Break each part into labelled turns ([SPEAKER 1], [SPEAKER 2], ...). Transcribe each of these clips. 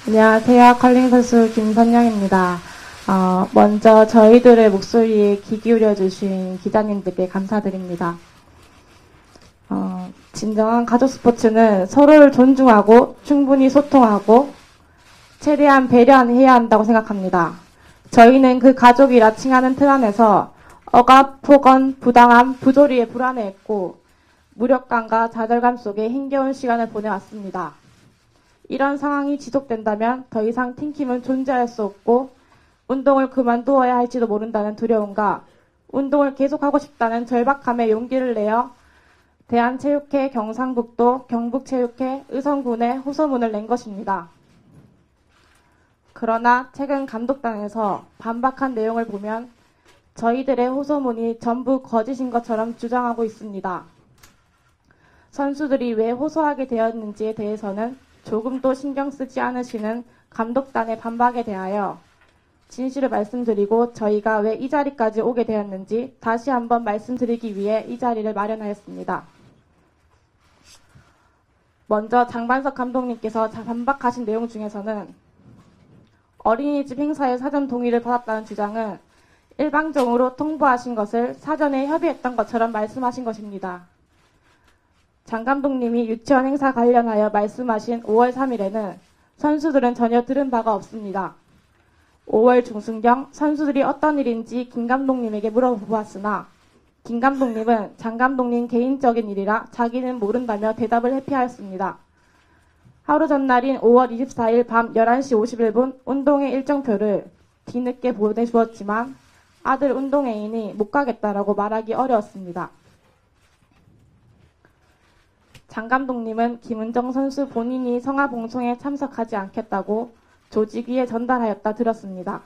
[SPEAKER 1] 안녕하세요. 컬링 선수 김선영입니다. 먼저 저희들의 목소리에 귀 기울여 주신 기자님들께 감사드립니다. 진정한 가족 스포츠는 서로를 존중하고 충분히 소통하고 최대한 배려해야 한다고 생각합니다. 저희는 그 가족이라 칭하는 틀 안에서 억압, 폭언, 부당함, 부조리에 불안해했고 무력감과 좌절감 속에 힘겨운 시간을 보내왔습니다. 이런 상황이 지속된다면 더 이상 팀킴은 존재할 수 없고 운동을 그만두어야 할지도 모른다는 두려움과 운동을 계속하고 싶다는 절박함에 용기를 내어 대한체육회 경상북도, 경북체육회, 의성군에 호소문을 낸 것입니다. 그러나 최근 감독단에서 반박한 내용을 보면 저희들의 호소문이 전부 거짓인 것처럼 주장하고 있습니다. 선수들이 왜 호소하게 되었는지에 대해서는 조금도 신경 쓰지 않으시는 감독단의 반박에 대하여 진실을 말씀드리고 저희가 왜 이 자리까지 오게 되었는지 다시 한번 말씀드리기 위해 이 자리를 마련하였습니다. 먼저 장반석 감독님께서 반박하신 내용 중에서는 어린이집 행사에 사전 동의를 받았다는 주장은 일방적으로 통보하신 것을 사전에 협의했던 것처럼 말씀하신 것입니다. 장 감독님이 유치원 행사 관련하여 말씀하신 5월 3일에는 선수들은 전혀 들은 바가 없습니다. 5월 중순경 선수들이 어떤 일인지 김 감독님에게 물어보았으나 김 감독님은 장 감독님 개인적인 일이라 자기는 모른다며 대답을 회피하였습니다. 하루 전날인 5월 24일 밤 11시 51분 운동회 일정표를 뒤늦게 보내주었지만 아들 운동회이니 못 가겠다라고 말하기 어려웠습니다. 장 감독님은 김은정 선수 본인이 성화봉송에 참석하지 않겠다고 조직위에 전달하였다 들었습니다.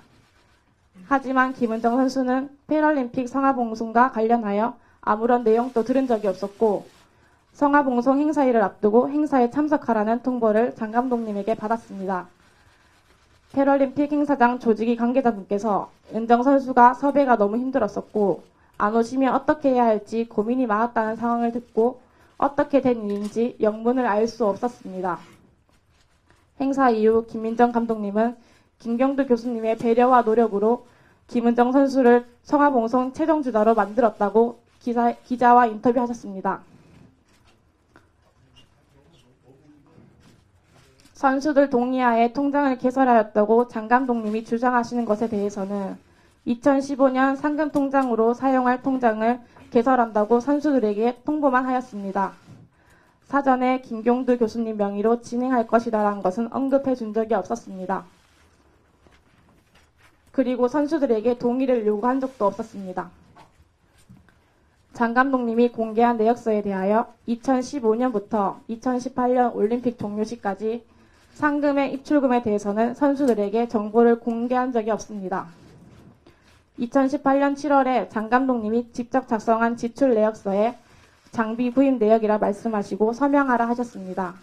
[SPEAKER 1] 하지만 김은정 선수는 패럴림픽 성화봉송과 관련하여 아무런 내용도 들은 적이 없었고 성화봉송 행사일을 앞두고 행사에 참석하라는 통보를 장 감독님에게 받았습니다. 패럴림픽 행사장 조직위 관계자분께서 은정 선수가 섭외가 너무 힘들었었고 안 오시면 어떻게 해야 할지 고민이 많았다는 상황을 듣고 어떻게 된 일인지 영문을 알 수 없었습니다. 행사 이후 김민정 감독님은 김경두 교수님의 배려와 노력으로 김은정 선수를 성화봉송 최종 주자로 만들었다고 기자와 인터뷰하셨습니다. 선수들 동의하에 통장을 개설하였다고 장 감독님이 주장하시는 것에 대해서는 2015년 상금 통장으로 사용할 통장을 개설한다고 선수들에게 통보만 하였습니다. 사전에 김경두 교수님 명의로 진행할 것이라는 것은 언급해 준 적이 없었습니다. 그리고 선수들에게 동의를 요구한 적도 없었습니다. 장 감독님이 공개한 내역서에 대하여 2015년부터 2018년 올림픽 종료시까지 상금의 입출금에 대해서는 선수들에게 정보를 공개한 적이 없습니다. 2018년 7월에 장 감독님이 직접 작성한 지출 내역서에 장비 구입 내역이라 말씀하시고 서명하라 하셨습니다.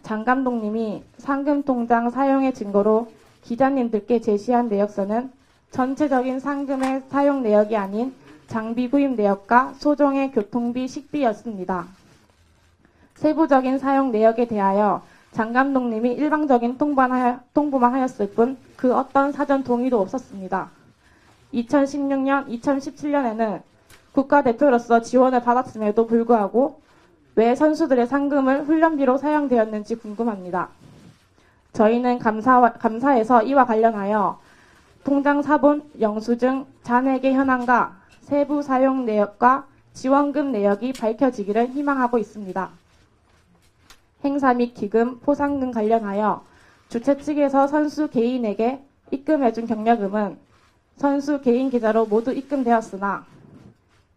[SPEAKER 1] 장 감독님이 상금 통장 사용의 증거로 기자님들께 제시한 내역서는 전체적인 상금의 사용 내역이 아닌 장비 구입 내역과 소정의 교통비 식비였습니다. 세부적인 사용 내역에 대하여 장 감독님이 일방적인 통보만 하였을 뿐 그 어떤 사전 동의도 없었습니다. 2016년, 2017년에는 국가대표로서 지원을 받았음에도 불구하고 왜 선수들의 상금을 훈련비로 사용되었는지 궁금합니다. 저희는 감사에서 이와 관련하여 통장 사본, 영수증, 잔액의 현황과 세부 사용 내역과 지원금 내역이 밝혀지기를 희망하고 있습니다. 행사 및 기금, 포상금 관련하여 주최 측에서 선수 개인에게 입금해준 경력금은 선수 개인 계좌로 모두 입금되었으나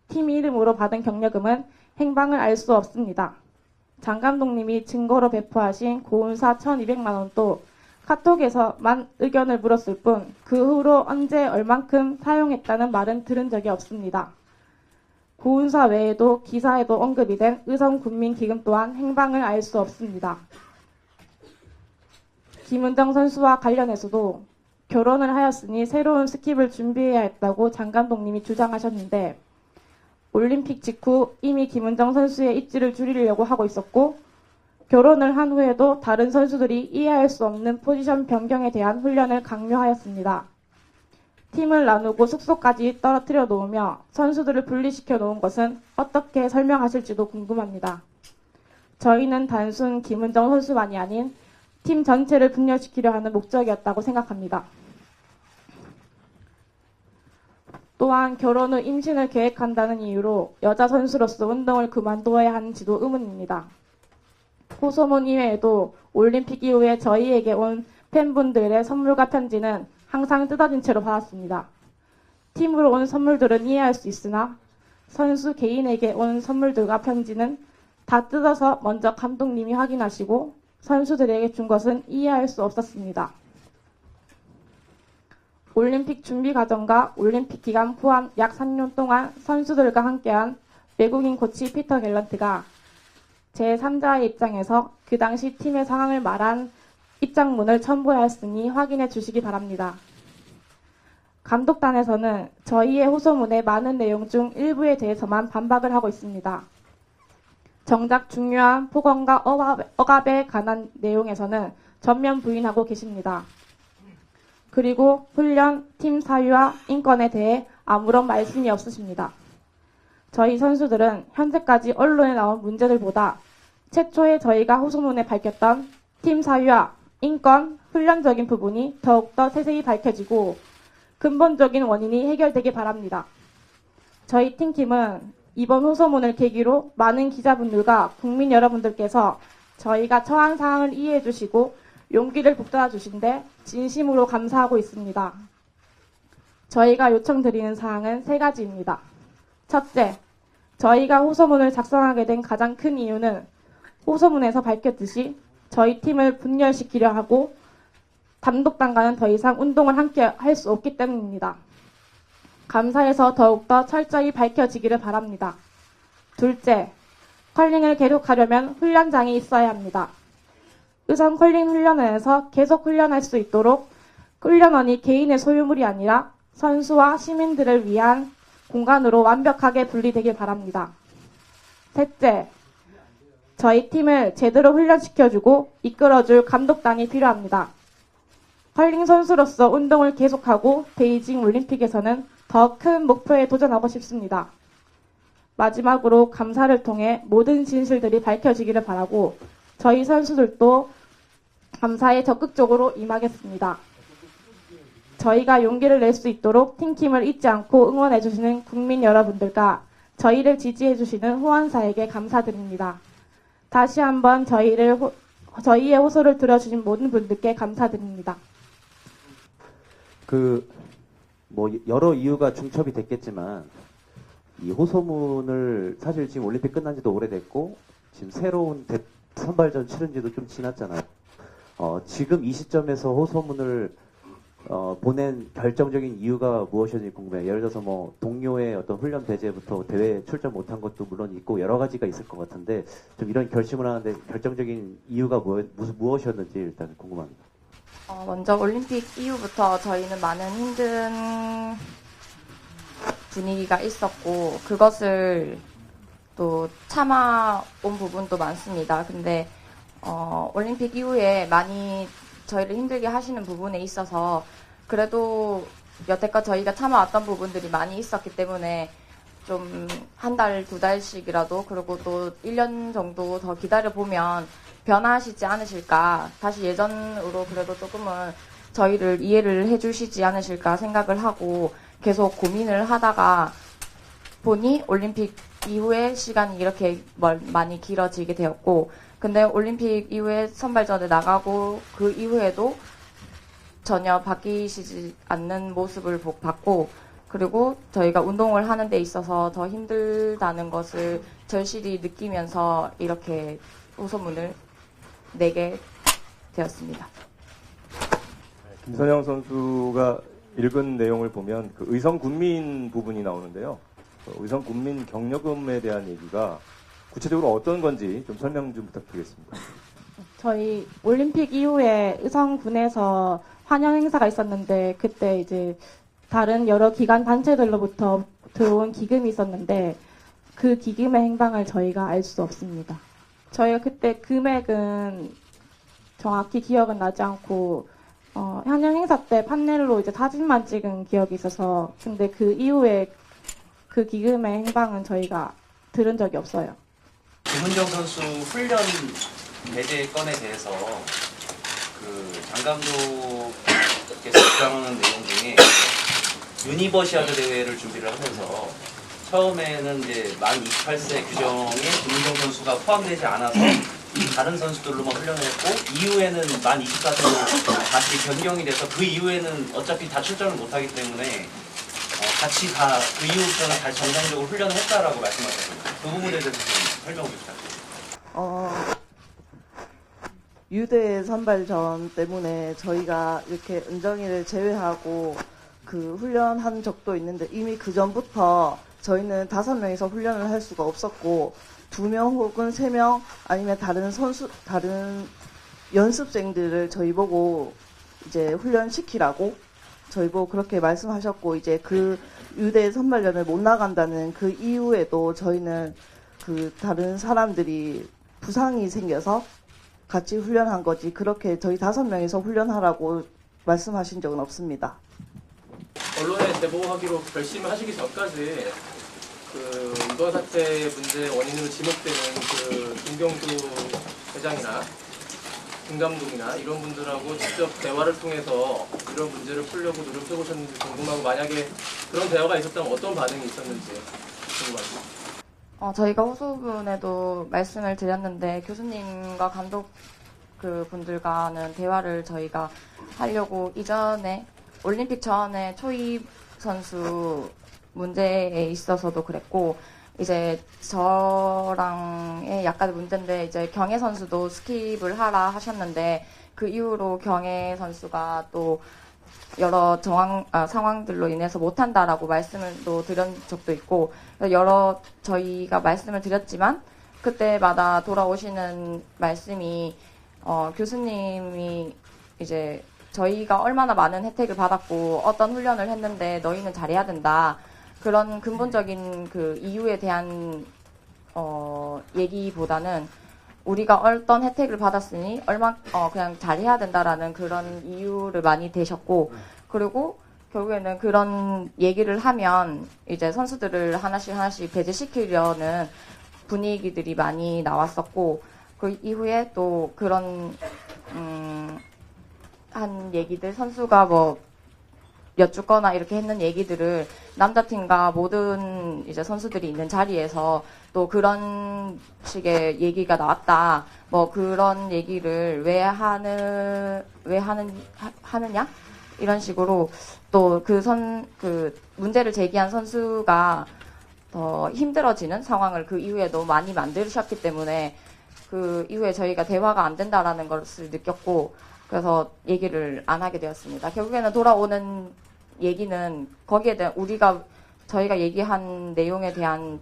[SPEAKER 1] 팀 이름으로 받은 경력금은 행방을 알 수 없습니다. 장 감독님이 증거로 배포하신 고운사 1,200만 원도 카톡에서만 의견을 물었을 뿐 그 후로 언제 얼만큼 사용했다는 말은 들은 적이 없습니다. 고운사 외에도 기사에도 언급이 된 의성군민기금 또한 행방을 알 수 없습니다. 김은정 선수와 관련해서도 결혼을 하였으니 새로운 스킵을 준비해야 했다고 장 감독님이 주장하셨는데 올림픽 직후 이미 김은정 선수의 입지를 줄이려고 하고 있었고 결혼을 한 후에도 다른 선수들이 이해할 수 없는 포지션 변경에 대한 훈련을 강요하였습니다. 팀을 나누고 숙소까지 떨어뜨려 놓으며 선수들을 분리시켜 놓은 것은 어떻게 설명하실지도 궁금합니다. 저희는 단순 김은정 선수만이 아닌 팀 전체를 분열시키려 하는 목적이었다고 생각합니다. 또한 결혼 후 임신을 계획한다는 이유로 여자 선수로서 운동을 그만둬야 하는지도 의문입니다. 호소문 이외에도 올림픽 이후에 저희에게 온 팬분들의 선물과 편지는 항상 뜯어진 채로 받았습니다. 팀으로 온 선물들은 이해할 수 있으나 선수 개인에게 온 선물들과 편지는 다 뜯어서 먼저 감독님이 확인하시고 선수들에게 준 것은 이해할 수 없었습니다. 올림픽 준비 과정과 올림픽 기간 포함 약 3년 동안 선수들과 함께한 외국인 코치 피터 갤런트가 제3자의 입장에서 그 당시 팀의 상황을 말한 입장문을 첨부하였으니 확인해 주시기 바랍니다. 감독단에서는 저희의 호소문의 많은 내용 중 일부에 대해서만 반박을 하고 있습니다. 정작 중요한 폭언과 억압에 관한 내용에서는 전면 부인하고 계십니다. 그리고 훈련, 팀 사유와 인권에 대해 아무런 말씀이 없으십니다. 저희 선수들은 현재까지 언론에 나온 문제들보다 최초에 저희가 호소문에 밝혔던 팀 사유와 인권, 훈련적인 부분이 더욱더 세세히 밝혀지고 근본적인 원인이 해결되길 바랍니다. 저희 팀은 이번 호소문을 계기로 많은 기자분들과 국민 여러분들께서 저희가 처한 상황을 이해해 주시고 용기를 북돋아 주신 데 진심으로 감사하고 있습니다. 저희가 요청드리는 사항은 3가지입니다. 첫째, 저희가 호소문을 작성하게 된 가장 큰 이유는 호소문에서 밝혔듯이 저희 팀을 분열시키려 하고 감독단과는 더 이상 운동을 함께 할 수 없기 때문입니다. 감사해서 더욱더 철저히 밝혀지기를 바랍니다. 둘째, 컬링을 계속하려면 훈련장이 있어야 합니다. 의성 컬링 훈련원에서 계속 훈련할 수 있도록 훈련원이 개인의 소유물이 아니라 선수와 시민들을 위한 공간으로 완벽하게 분리되길 바랍니다. 셋째, 저희 팀을 제대로 훈련시켜주고 이끌어줄 감독단이 필요합니다. 컬링 선수로서 운동을 계속하고 베이징 올림픽에서는 더 큰 목표에 도전하고 싶습니다. 마지막으로 감사를 통해 모든 진실들이 밝혀지기를 바라고 저희 선수들도 감사에 적극적으로 임하겠습니다. 저희가 용기를 낼 수 있도록 팀킴을 잊지 않고 응원해주시는 국민 여러분들과 저희를 지지해주시는 후원사에게 감사드립니다. 다시 한번 저희의 호소를 들어주신 모든 분들께 감사드립니다.
[SPEAKER 2] 여러 이유가 중첩이 됐겠지만, 이 호소문을 사실 지금 올림픽 끝난 지도 오래됐고, 지금 새로운 선발전 치른 지도 좀 지났잖아요. 지금 이 시점에서 호소문을 보낸 결정적인 이유가 무엇이었는지 궁금해요. 예를 들어서 동료의 어떤 훈련 배제부터 대회 출전 못한 것도 물론 있고 여러 가지가 있을 것 같은데, 좀 이런 결심을 하는데 결정적인 이유가 무엇이었는지 일단 궁금합니다.
[SPEAKER 3] 먼저 올림픽 이후부터 저희는 많은 힘든 분위기가 있었고 그것을 또 참아온 부분도 많습니다. 근데 올림픽 이후에 많이 저희를 힘들게 하시는 부분에 있어서 그래도 여태껏 저희가 참아왔던 부분들이 많이 있었기 때문에 좀 한 달, 2달씩이라도 그리고 또 1년 정도 더 기다려보면 변화하시지 않으실까, 다시 예전으로 그래도 조금은 저희를 이해를 해주시지 않으실까 생각을 하고 계속 고민을 하다가 보니 올림픽 이후에 시간이 이렇게 많이 길어지게 되었고, 근데 올림픽 이후에 선발전에 나가고 그 이후에도 전혀 바뀌시지 않는 모습을 봤고, 그리고 저희가 운동을 하는 데 있어서 더 힘들다는 것을 절실히 느끼면서 이렇게 호소문을 내게 되었습니다.
[SPEAKER 4] 김선영 선수가 읽은 내용을 보면 그 의성군민 부분이 나오는데요. 의성군민 격려금에 대한 얘기가 구체적으로 어떤 건지 좀 설명 좀 부탁드리겠습니다.
[SPEAKER 1] 저희 올림픽 이후에 의성군에서 환영 행사가 있었는데 그때 이제 다른 여러 기관 단체들로부터 들어온 기금이 있었는데 그 기금의 행방을 저희가 알 수 없습니다. 저희가 그때 금액은 정확히 기억은 나지 않고 한영 행사 때 판넬로 이제 사진만 찍은 기억이 있어서 근데 그 이후에 그 기금의 행방은 저희가 들은 적이 없어요.
[SPEAKER 5] 김은정 선수 훈련 배제 건에 대해서 그 장 감독께서 주장하는 내용 중에 유니버시아드 대회를 준비를 하면서 처음에는 이제 만 28세 규정에 김은정 선수가 포함되지 않아서 다른 선수들로만 훈련을 했고 이후에는 만 24세로 다시 변경이 돼서 그 이후에는 어차피 다 출전을 못하기 때문에 같이 다 그 이후부터는 다시 정상적으로 훈련을 했다라고 말씀하셨습니다. 그 부분에 대해서 좀 설명 좀 부탁드립니다.
[SPEAKER 6] 유대 선발전 때문에 저희가 이렇게 은정이를 제외하고 그 훈련한 적도 있는데 이미 그 전부터 저희는 5명이서 훈련을 할 수가 없었고 2명 혹은 3명 아니면 다른 연습생들을 저희 보고 이제 훈련시키라고 저희 보고 그렇게 말씀하셨고 이제 그 유대 선발전을 못 나간다는 그 이후에도 저희는 그 다른 사람들이 부상이 생겨서 같이 훈련한 거지 그렇게 저희 5명이서 훈련하라고 말씀하신 적은 없습니다.
[SPEAKER 7] 언론에 제보하기로 결심을 하시기 전까지 그 이번 사태 문제 원인으로 지목되는 그 김경수 회장이나 김 감독이나 이런 분들하고 직접 대화를 통해서 이런 문제를 풀려고 노력해 보셨는지 궁금하고 만약에 그런 대화가 있었다면 어떤 반응이 있었는지 궁금합니다.
[SPEAKER 3] 저희가 호소문에도 말씀을 드렸는데 교수님과 감독 그 분들과는 대화를 저희가 하려고 이전에 올림픽 전에 초입 선수 문제에 있어서도 그랬고 이제 저랑의 약간의 문제인데 이제 경혜 선수도 스킵을 하라 하셨는데 그 이후로 경혜 선수가 또 여러 상황들로 인해서 못한다라고 말씀을 또 드린 적도 있고 여러 저희가 말씀을 드렸지만 그때마다 돌아오시는 말씀이 교수님이 이제 저희가 얼마나 많은 혜택을 받았고 어떤 훈련을 했는데 너희는 잘해야 된다. 그런 근본적인 그 이유에 대한 얘기보다는 우리가 어떤 혜택을 받았으니 그냥 잘해야 된다라는 그런 이유를 많이 대셨고 그리고 결국에는 그런 얘기를 하면 이제 선수들을 하나씩 배제시키려는 분위기들이 많이 나왔었고 그 이후에 또 그런 한 얘기들 선수가 뭐 여쭙거나 이렇게 했는 얘기들을 남자팀과 모든 이제 선수들이 있는 자리에서 또 그런 식의 얘기가 나왔다. 뭐 그런 얘기를 왜 하느냐? 이런 식으로 또 그 문제를 제기한 선수가 더 힘들어지는 상황을 그 이후에 너무 많이 만드셨기 때문에 그 이후에 저희가 대화가 안 된다라는 것을 느꼈고 그래서 얘기를 안 하게 되었습니다. 결국에는 돌아오는 얘기는 거기에 대한 저희가 얘기한 내용에 대한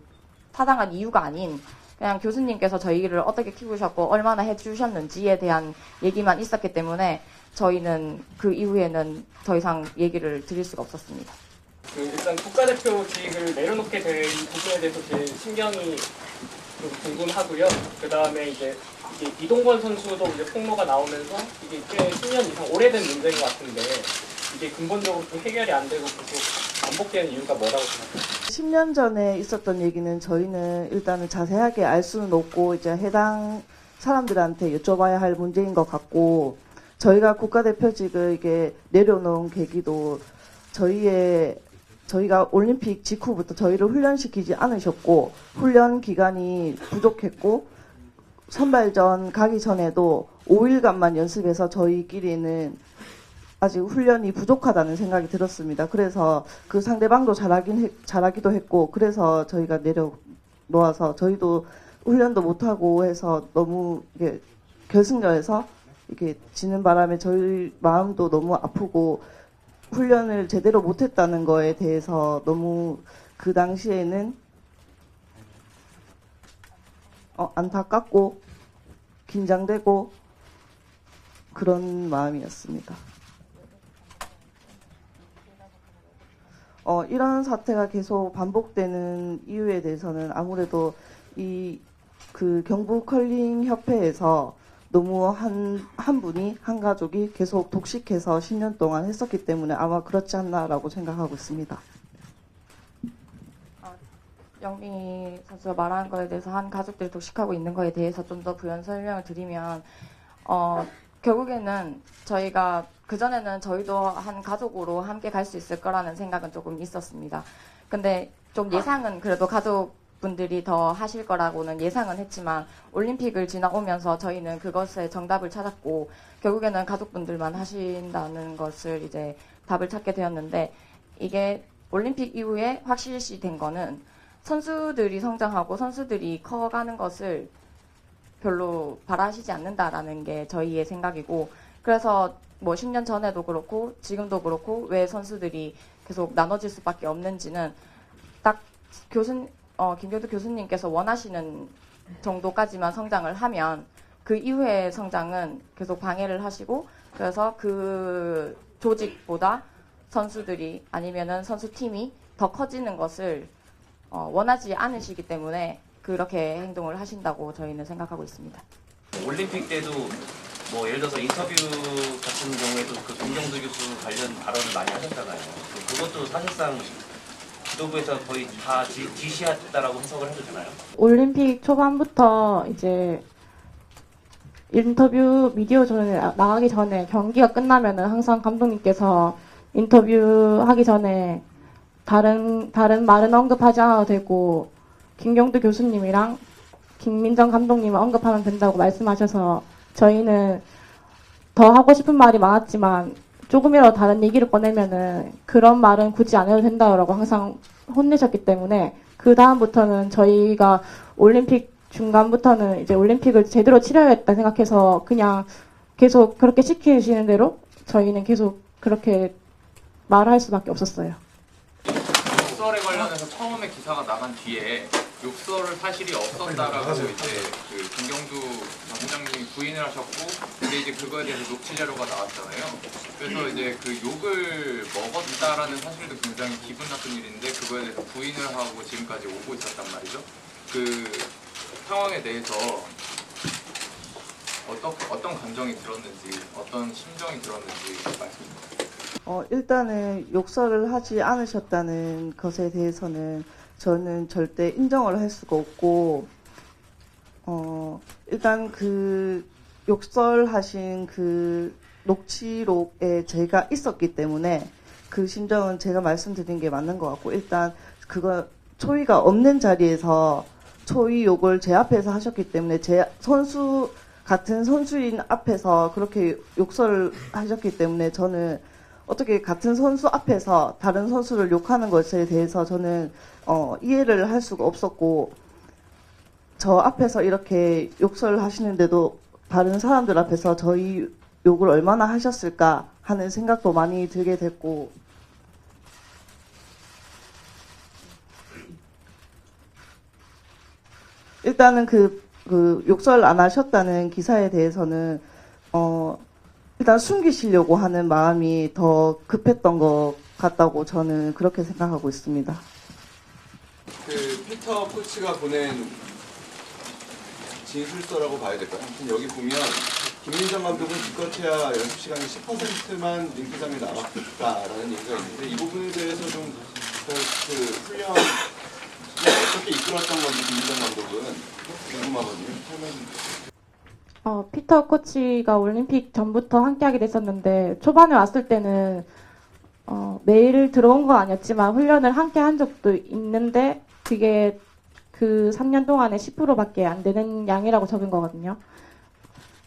[SPEAKER 3] 타당한 이유가 아닌 그냥 교수님께서 저희를 어떻게 키우셨고 얼마나 해주셨는지에 대한 얘기만 있었기 때문에 저희는 그 이후에는 더 이상 얘기를 드릴 수가 없었습니다.
[SPEAKER 7] 일단 국가대표직을 내려놓게 된 부분에 대해서 제일 신경이 좀 궁금하고요. 그 다음에 이제 이동건 선수도 이제 폭로가 나오면서 이게 꽤 10년 이상 오래된 문제인 것 같은데 이게 근본적으로 좀 해결이 안 되고 계속 반복되는 이유가 뭐라고 생각하세요?
[SPEAKER 6] 10년 전에 있었던 얘기는 저희는 일단은 자세하게 알 수는 없고 이제 해당 사람들한테 여쭤봐야 할 문제인 것 같고 저희가 국가대표직을 이게 내려놓은 계기도 저희가 올림픽 직후부터 저희를 훈련시키지 않으셨고 훈련 기간이 부족했고 선발전 가기 전에도 5일간만 연습해서 저희끼리는 아직 훈련이 부족하다는 생각이 들었습니다. 그래서 그 상대방도 잘하기도 했고 그래서 저희가 내려놓아서 저희도 훈련도 못하고 해서 너무 이게 결승전에서 이렇게 지는 바람에 저희 마음도 너무 아프고 훈련을 제대로 못했다는 거에 대해서 너무 그 당시에는 안타깝고 긴장되고 그런 마음이었습니다. 이런 사태가 계속 반복되는 이유에 대해서는 아무래도 이 그 경북 컬링 협회에서 너무 한 분이 한 가족이 계속 독식해서 10년 동안 했었기 때문에 아마 그렇지 않나라고 생각하고 있습니다.
[SPEAKER 3] 영빈이 선수가 말하는 거에 대해서 한 가족들이 독식하고 있는 거에 대해서 좀 더 부연 설명을 드리면 결국에는 저희가 그전에는 저희도 한 가족으로 함께 갈 수 있을 거라는 생각은 조금 있었습니다. 근데 좀 예상은 그래도 가족분들이 더 하실 거라고는 예상은 했지만 올림픽을 지나오면서 저희는 그것에 정답을 찾았고 결국에는 가족분들만 하신다는 것을 이제 답을 찾게 되었는데 이게 올림픽 이후에 확실시 된 거는 선수들이 성장하고 선수들이 커가는 것을 별로 바라시지 않는다라는 게 저희의 생각이고 그래서 뭐 10년 전에도 그렇고 지금도 그렇고 왜 선수들이 계속 나눠질 수밖에 없는지는 딱 김교두 교수님께서 원하시는 정도까지만 성장을 하면 그 이후의 성장은 계속 방해를 하시고 그래서 그 조직보다 선수들이 아니면은 선수팀이 더 커지는 것을 원하지 않으시기 때문에 그렇게 행동을 하신다고 저희는 생각하고 있습니다.
[SPEAKER 5] 올림픽 때도 뭐 예를 들어서 인터뷰 같은 경우에도 그 김경두 교수 관련 발언을 많이 하셨잖아요. 그것도 사실상 지도부에서 거의 다 지시했다라고 해석을 해도 되나요?
[SPEAKER 1] 올림픽 초반부터 이제 인터뷰 미디어 전에 나가기 전에 경기가 끝나면은 항상 감독님께서 인터뷰하기 전에 다른 말은 언급하지 않아도 되고 김경두 교수님이랑 김민정 감독님을 언급하면 된다고 말씀하셔서 저희는 더 하고 싶은 말이 많았지만 조금이라도 다른 얘기를 꺼내면은 그런 말은 굳이 안 해도 된다고 항상 혼내셨기 때문에 그 다음부터는 저희가 올림픽 중간부터는 이제 올림픽을 제대로 치러야겠다 생각해서 그냥 계속 그렇게 시키시는 대로 저희는 계속 그렇게 말할 수밖에 없었어요.
[SPEAKER 8] 욕설에 관련해서 처음에 기사가 나간 뒤에 욕설을 사실이 없었다라고 이제 그 김경두 부장님이 부인을 하셨고 근데 이제 그거에 대해서 녹취 자료가 나왔잖아요. 그래서 이제 그 욕을 먹었다라는 사실도 굉장히 기분 나쁜 일인데 그거에 대해서 부인을 하고 지금까지 오고 있었단 말이죠. 그 상황에 대해서 어떤 감정이 들었는지 어떤 심정이 들었는지 말씀 주세요.
[SPEAKER 6] 일단은 욕설을 하지 않으셨다는 것에 대해서는 저는 절대 인정을 할 수가 없고, 일단 그 욕설하신 그 녹취록에 제가 있었기 때문에 그 심정은 제가 말씀드린 게 맞는 것 같고, 일단 그거 초의가 없는 자리에서 초의 욕을 제 앞에서 하셨기 때문에 같은 선수인 앞에서 그렇게 욕설을 하셨기 때문에 저는 어떻게 같은 선수 앞에서 다른 선수를 욕하는 것에 대해서 저는 이해를 할 수가 없었고 저 앞에서 이렇게 욕설을 하시는데도 다른 사람들 앞에서 저희 욕을 얼마나 하셨을까 하는 생각도 많이 들게 됐고 일단은 그 욕설 안 하셨다는 기사에 대해서는 일단 숨기시려고 하는 마음이 더 급했던 것 같다고 저는 그렇게 생각하고 있습니다.
[SPEAKER 9] 그 피터 코치가 보낸 진술서라고 봐야 될까요? 아무튼 여기 보면 김민정 감독은 기껏해야 연습 시간이 10%만 링크장에 남았다라는 얘기가 있는데 이 부분에 대해서 좀 그 훈련 어떻게 이끌었던 건지 김민정 감독은 궁금하거든요. 설명 좀.
[SPEAKER 1] 피터 코치가 올림픽 전부터 함께하게 됐었는데 초반에 왔을 때는 매일 들어온 건 아니었지만 훈련을 함께 한 적도 있는데 그게 그 3년 동안에 10%밖에 안 되는 양이라고 적은 거거든요.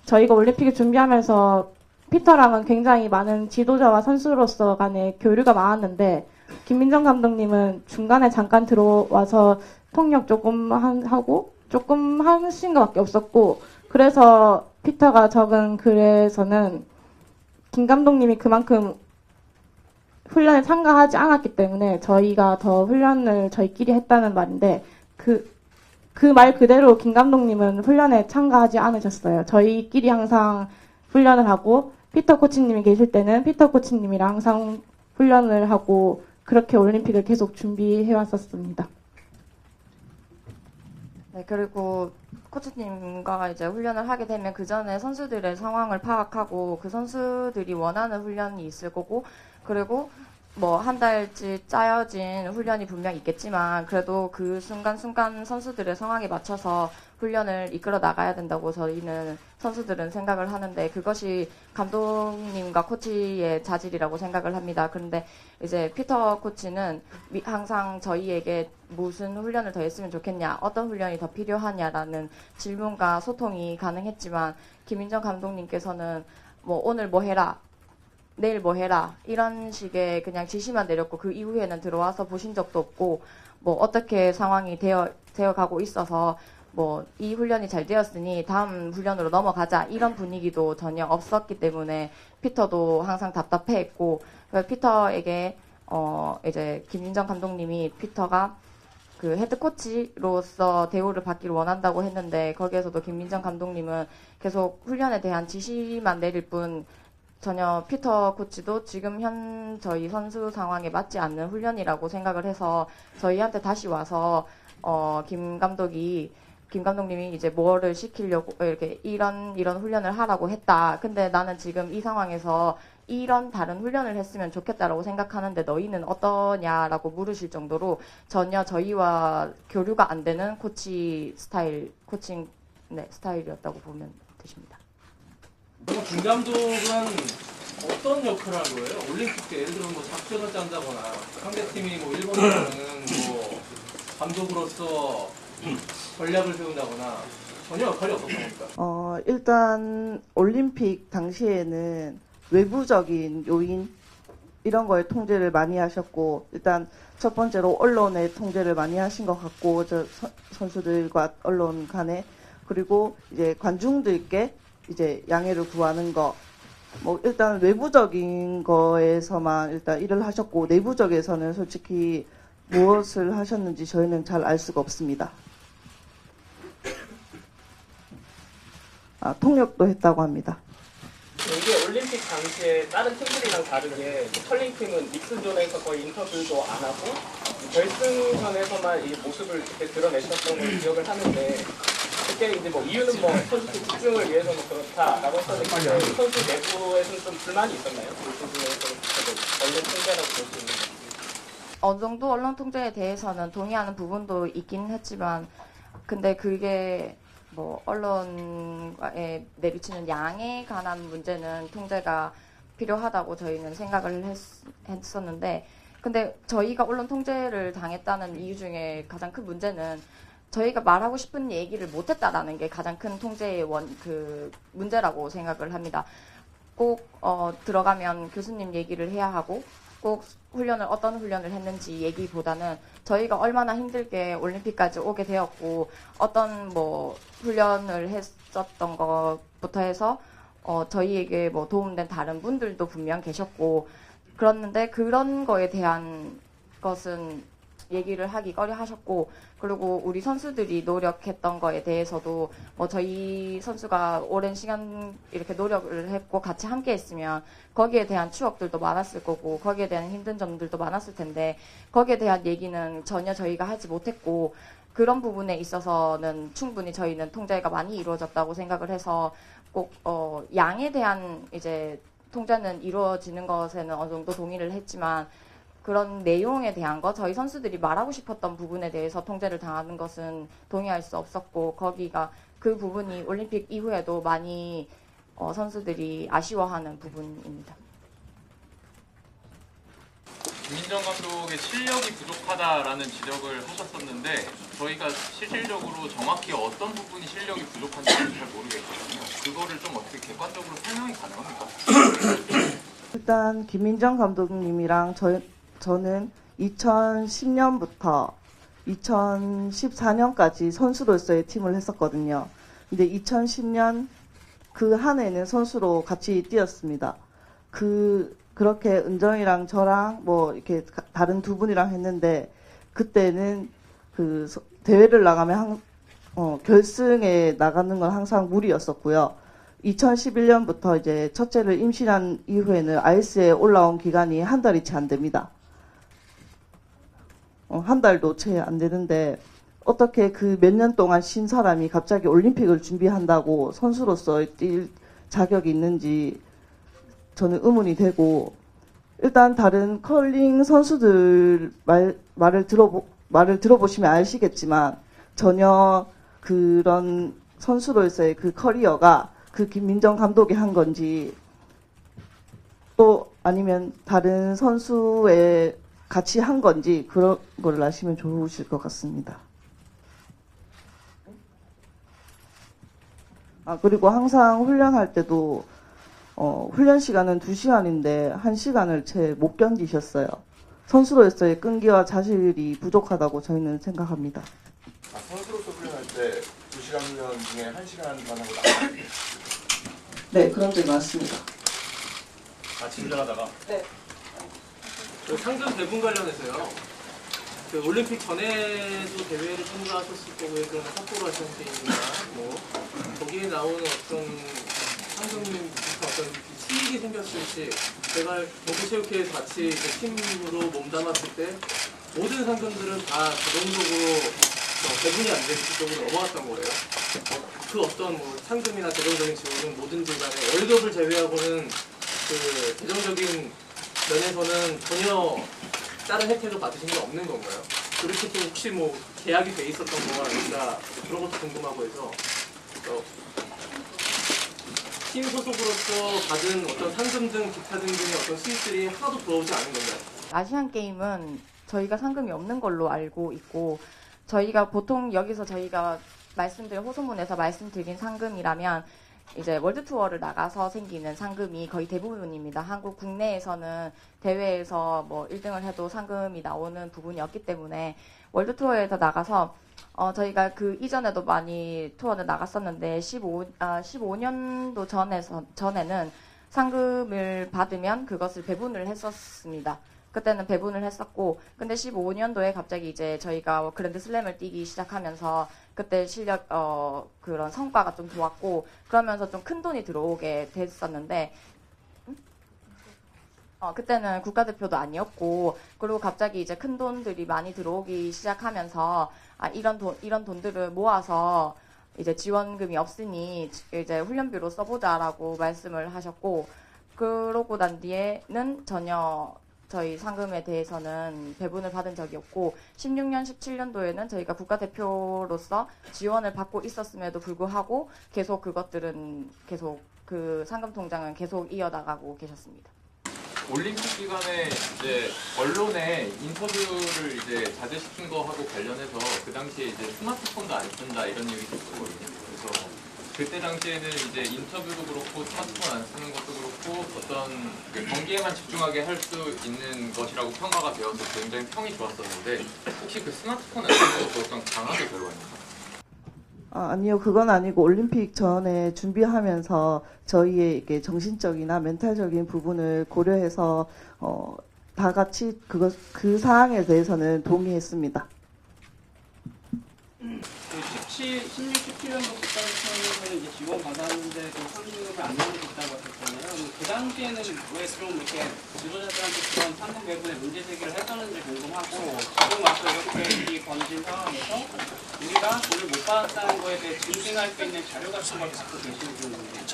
[SPEAKER 1] 저희가 올림픽을 준비하면서 피터랑은 굉장히 많은 지도자와 선수로서 간의 교류가 많았는데 김민정 감독님은 중간에 잠깐 들어와서 통역 조금 하고 조금 하신 것밖에 없었고 그래서 피터가 적은 글에서는 김 감독님이 그만큼 훈련에 참가하지 않았기 때문에 저희가 더 훈련을 저희끼리 했다는 말인데 그 말 그대로 김 감독님은 훈련에 참가하지 않으셨어요. 저희끼리 항상 훈련을 하고 피터 코치님이 계실 때는 피터 코치님이랑 항상 훈련을 하고 그렇게 올림픽을 계속 준비해 왔었습니다.
[SPEAKER 3] 네, 그리고 코치님과 이제 훈련을 하게 되면 그 전에 선수들의 상황을 파악하고 그 선수들이 원하는 훈련이 있을 거고, 그리고 뭐 한 달치 짜여진 훈련이 분명 있겠지만 그래도 그 순간순간 선수들의 상황에 맞춰서 훈련을 이끌어 나가야 된다고 저희는 선수들은 생각을 하는데, 그것이 감독님과 코치의 자질이라고 생각을 합니다. 그런데 이제 피터 코치는 항상 저희에게 무슨 훈련을 더 했으면 좋겠냐, 어떤 훈련이 더 필요하냐라는 질문과 소통이 가능했지만, 김민정 감독님께서는 뭐 오늘 뭐 해라, 내일 뭐 해라, 이런 식의 그냥 지시만 내렸고 그 이후에는 들어와서 보신 적도 없고, 뭐 어떻게 상황이 되어 가고 있어서 뭐 이 훈련이 잘 되었으니 다음 훈련으로 넘어가자, 이런 분위기도 전혀 없었기 때문에 피터도 항상 답답해했고, 피터에게 이제 김민정 감독님이 피터가 그 헤드 코치로서 대우를 받기를 원한다고 했는데, 거기에서도 김민정 감독님은 계속 훈련에 대한 지시만 내릴 뿐 전혀 피터 코치도 지금 저희 선수 상황에 맞지 않는 훈련이라고 생각을 해서 저희한테 다시 와서 김 감독님이 이제 뭐를 시키려고 이렇게 이런 훈련을 하라고 했다. 근데 나는 지금 이 상황에서 이런 다른 훈련을 했으면 좋겠다라고 생각하는데 너희는 어떠냐라고 물으실 정도로 전혀 저희와 교류가 안 되는 코칭 스타일이었다고 보면 되십니다.
[SPEAKER 7] 그럼 김 감독은 어떤 역할을 한 거예요? 올림픽 때 예를 들어 뭐 작전을 짠다거나 상대팀이 뭐 일본이라는 뭐 감독으로서 전략을 세운다거나 전혀 역할이 없었던 겁니까?
[SPEAKER 6] 일단 올림픽 당시에는 외부적인 요인 이런 거에 통제를 많이 하셨고, 일단 첫 번째로 언론의 통제를 많이 하신 것 같고, 선수들과 언론 간에, 그리고 이제 관중들께 이제 양해를 구하는 거, 뭐 일단 외부적인 거에서만 일단 일을 하셨고, 내부적에서는 솔직히 무엇을 하셨는지 저희는 잘 알 수가 없습니다. 통역도 했다고 합니다.
[SPEAKER 7] 이게 올림픽 당시에 다른 팀들이랑 다르게 컬링팀은 믹스존에서 거의 인터뷰도 안 하고 결승전에서만 이 모습을 이렇게 드러내셨던 걸 기억을 하는데, 그때 이제 뭐 이유는 뭐 선수 집중을 위해서는 그렇다라고 했었는데 선수 내부에서는 좀 불만이 있었나요? 그 부분에서 언론 통제라고 볼 수 있는 거.
[SPEAKER 3] 어느 정도 언론 통제에 대해서는 동의하는 부분도 있긴 했지만, 근데 그게 뭐 언론에 내비치는 양에 관한 문제는 통제가 필요하다고 저희는 생각을 했었는데, 근데 저희가 언론 통제를 당했다는 이유 중에 가장 큰 문제는 저희가 말하고 싶은 얘기를 못했다라는 게 가장 큰 통제의 문제라고 생각을 합니다. 꼭 들어가면 교수님 얘기를 해야 하고, 꼭 어떤 훈련을 했는지 얘기보다는 저희가 얼마나 힘들게 올림픽까지 오게 되었고, 어떤 뭐 훈련을 했었던 것부터 해서 저희에게 뭐 도움된 다른 분들도 분명 계셨고, 그랬는데 그런 거에 대한 것은 얘기를 하기 꺼려 하셨고, 그리고 우리 선수들이 노력했던 거에 대해서도 뭐 저희 선수가 오랜 시간 이렇게 노력을 했고 같이 함께 했으면 거기에 대한 추억들도 많았을 거고, 거기에 대한 힘든 점들도 많았을 텐데 거기에 대한 얘기는 전혀 저희가 하지 못했고, 그런 부분에 있어서는 충분히 저희는 통제가 많이 이루어졌다고 생각을 해서, 꼭 양에 대한 이제 통제는 이루어지는 것에는 어느 정도 동의를 했지만, 그런 내용에 대한 거, 저희 선수들이 말하고 싶었던 부분에 대해서 통제를 당하는 것은 동의할 수 없었고, 그 부분이 올림픽 이후에도 많이 선수들이 아쉬워하는 부분입니다.
[SPEAKER 8] 김민정 감독의 실력이 부족하다라는 지적을 하셨었는데, 저희가 실질적으로 정확히 어떤 부분이 실력이 부족한지는 잘 모르겠거든요. 그거를 좀 어떻게 객관적으로 설명이 가능합니까?
[SPEAKER 6] 일단 김민정 감독님이랑 저는 2010년부터 2014년까지 선수로서의 팀을 했었거든요. 근데 2010년 그 한 해는 선수로 같이 뛰었습니다. 그렇게 은정이랑 저랑 뭐 이렇게 다른 두 분이랑 했는데, 그때는 그 대회를 나가면 결승에 나가는 건 항상 무리였었고요. 2011년부터 이제 첫째를 임신한 이후에는 아이스에 올라온 기간이 한 달이 채 안 됩니다. 한 달도 채 안 되는데, 어떻게 그 몇 년 동안 쉰 사람이 갑자기 올림픽을 준비한다고 선수로서 뛸 자격이 있는지 저는 의문이 되고, 일단 다른 컬링 선수들 말을 들어보시면 아시겠지만 전혀 그런 선수로서의 그 커리어가 그 김민정 감독이 한 건지 또 아니면 다른 선수의 같이 한 건지 그런 걸 아시면 좋으실 것 같습니다. 그리고 항상 훈련할 때도 훈련 시간은 2시간인데 1시간을 채 못 견디셨어요. 선수로서의 끈기와 자질이 부족하다고 저희는 생각합니다.
[SPEAKER 9] 선수로서 훈련할 때 2시간 훈련 중에 1시간만 하고 나가요?
[SPEAKER 6] 네, 그런 적이 많습니다.
[SPEAKER 7] 진정하다가.
[SPEAKER 6] 네.
[SPEAKER 7] 그 상금 배분 관련해서요. 그 올림픽 전에도 대회를 참가하셨을 거고요. 그런 삿포로 아시안게임이나 뭐 거기에 나오는 어떤 상금 어떤 수익이 생겼을 때 제가 먹구체육회에서 같이 그 팀으로 몸담았을 때 모든 상금들은 다 자동적으로 배분이 안 되는 쪽으로 넘어갔던 거예요. 그 어떤 뭐 상금이나 재정적인 지원은 뭐든지 간에 월급을 제외하고는 그 재정적인 면에서는 전혀 다른 혜택을 받으신 게 없는 건가요? 그렇게 또 혹시 뭐 계약이 돼 있었던 거가 아닌가 그런 것도 궁금하고 해서 팀 소속으로서 받은 어떤 상금 등 기타 등등의 어떤 수익들이 하나도 들어오지 않은 건가요?
[SPEAKER 3] 아시안 게임은 저희가 상금이 없는 걸로 알고 있고, 저희가 보통 여기서 저희가 호소문에서 말씀드린 상금이라면 이제 월드 투어를 나가서 생기는 상금이 거의 대부분입니다. 한국 국내에서는 대회에서 뭐 1등을 해도 상금이 나오는 부분이 없기 때문에 월드 투어에서 나가서 저희가 그 이전에도 많이 투어를 나갔었는데 15년도 전에는 상금을 받으면 그것을 배분을 했었습니다. 그때는 배분을 했었고, 근데 15년도에 갑자기 이제 저희가 그랜드 슬램을 뛰기 시작하면서 그때 실력 그런 성과가 좀 좋았고, 그러면서 좀 큰 돈이 들어오게 됐었는데, 그때는 국가대표도 아니었고, 그리고 갑자기 이제 큰 돈들이 많이 들어오기 시작하면서 이런 돈들을 모아서 이제 지원금이 없으니 이제 훈련비로 써보자라고 말씀을 하셨고, 그러고 난 뒤에는 전혀 저희 상금에 대해서는 배분을 받은 적이 없고, 16년, 17년도에는 저희가 국가대표로서 지원을 받고 있었음에도 불구하고 계속 그것들은 계속 그 상금 통장은 계속 이어나가고 계셨습니다.
[SPEAKER 8] 올림픽 기간에 이제 언론에 인터뷰를 이제 자제시킨 거하고 관련해서 그 당시에 이제 스마트폰도 안 쓴다 이런 얘기도 있었거든요. 그래서 그때 당시에는 이제 인터뷰도 그렇고 스마트폰 안 쓰는 것도 그렇고 어떤 그 경기에만 집중하게 할 수 있는 것이라고 평가가 되어서 굉장히 평이 좋았었는데, 혹시 그 스마트폰 안 쓰는 것도 어떤 강하게 들어왔나요?
[SPEAKER 6] 아니요, 그건 아니고 올림픽 전에 준비하면서 저희의 이게 정신적이나 멘탈적인 부분을 고려해서 다 같이 그 사항에 대해서는 동의했습니다.
[SPEAKER 10] 16, 17년도부터는 이제 지원 받았는데 그 상금을 안 내주겠다고 하셨잖아요. 그 당시에는 왜 좀 이렇게 지도자들한테 그런 상금 배분에 문제 제기를 했었는지 궁금하고, 지금 와서 이렇게 일이 번진 상황에서 우리가 돈을 못 받았다는 거에 대해 증빙할 수 있는 자료 같은 걸 갖고 계시는지 궁금해요.